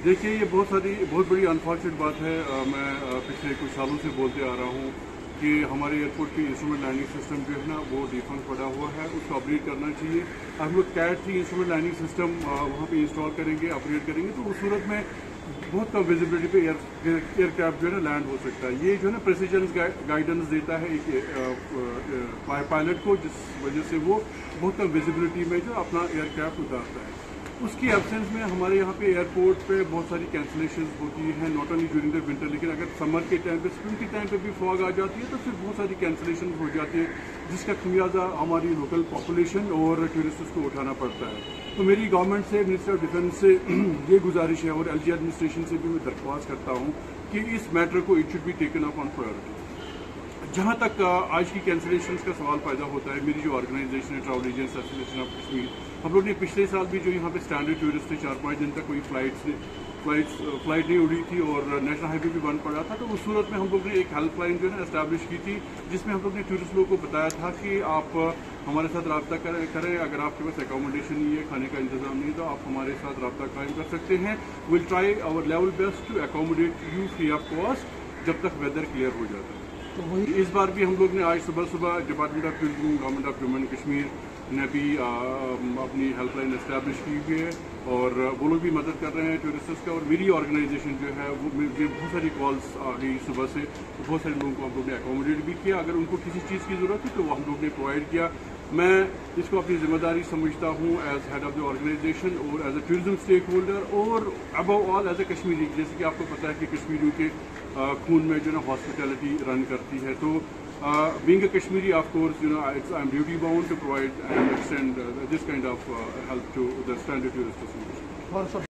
देखिए, ये बहुत बड़ी अनफॉर्चुनेट बात है। मैं पिछले कुछ सालों से बोलते आ रहा हूँ कि हमारे एयरपोर्ट की इंस्ट्रूमेंट लैंडिंग सिस्टम जो है ना, वो डिफंक्ट पड़ा हुआ है, उसको अपग्रेड करना चाहिए। हम लोग कैट 3 इंस्ट्रूमेंट लैंडिंग सिस्टम वहाँ पे इंस्टॉल करेंगे, अपग्रेड करेंगे, तो उस सूरत में बहुत कम विजिबिलिटी पे एयरक्राफ्ट जो है ना लैंड हो सकता है। ये जो है ना प्रेसिजन गाइडेंस देता है एक पायलट को, जिस वजह से वो बहुत कम विजिबिलिटी में जो अपना एयरक्राफ्ट उतारता है। उसकी एब्सेंस में हमारे यहाँ पे एयरपोर्ट पे बहुत सारी कैंसिलेशन होती हैं, not only during the winter, लेकिन अगर समर के टाइम पे, स्प्रिंग के टाइम पे भी फॉग आ जाती है तो फिर बहुत सारी कैंसिलेशन हो जाती है, जिसका खमियाजा हमारी लोकल पॉपुलेशन और टूरिस्ट्स को उठाना पड़ता है। तो मेरी गवर्नमेंट से, मिनिस्टर ऑफ डिफेंस से ये गुजारिश है, और एलजी एडमिनिस्ट्रेशन से भी मैं दरख्वास्त करता हूँ कि इस मैटर को it should be taken up on priority. जहाँ तक आज की कैंसिलेशन का सवाल पैदा होता है, मेरी जो ऑर्गेनाइजेशन है travel agents association of Kashmir, हम लोग ने पिछले साल भी जो यहाँ पे स्टैंडर्ड टूरिस्ट थे, 4-5 दिन तक कोई फ्लाइट नहीं उड़ी थी और नेशनल हाईवे भी बंद पड़ा था, तो उस सूरत में हम लोग ने एक हेल्पलाइन जो है ना एस्टैब्लिश की थी, जिसमें हम लोग ने टूरिस्ट लोगों को बताया था कि आप हमारे साथ रब्ता करें। अगर आपके पास एकोमोडेशन नहीं है, खाने का इंतजाम नहीं है, तो आप हमारे साथ रब्ता कायम कर सकते हैं। Will try our level best to accommodate you free of cost, जब तक वेदर क्लियर हो जाता है। तो वही इस बार भी हम लोग ने आज सुबह department of tourism, government of Jammu and Kashmir ने भी अपनी हेल्पलाइन एस्टैब्लिश की हुई है, और वो लोग भी मदद कर रहे हैं टूरिस्ट्स का। और मेरी ऑर्गेनाइजेशन जो है वो, मुझे बहुत सारी कॉल्स आ गई सुबह से, तो बहुत सारे लोगों को हम लोग ने एकोमोडेट भी किया। अगर उनको किसी चीज़ की ज़रूरत थी तो वो हम लोग ने प्रोवाइड किया। मैं इसको अपनी जिम्मेदारी समझता हूँ as head of the organisation और as a tourism stakeholder, और above all as a Kashmiri. जैसे कि आपको पता है कि कश्मीरियों के खून में जो ना हॉस्पिटैलिटी रन करती है, तो being a Kashmiri, of course, I'm duty bound to provide and extend this kind of help to the standard tourist destination.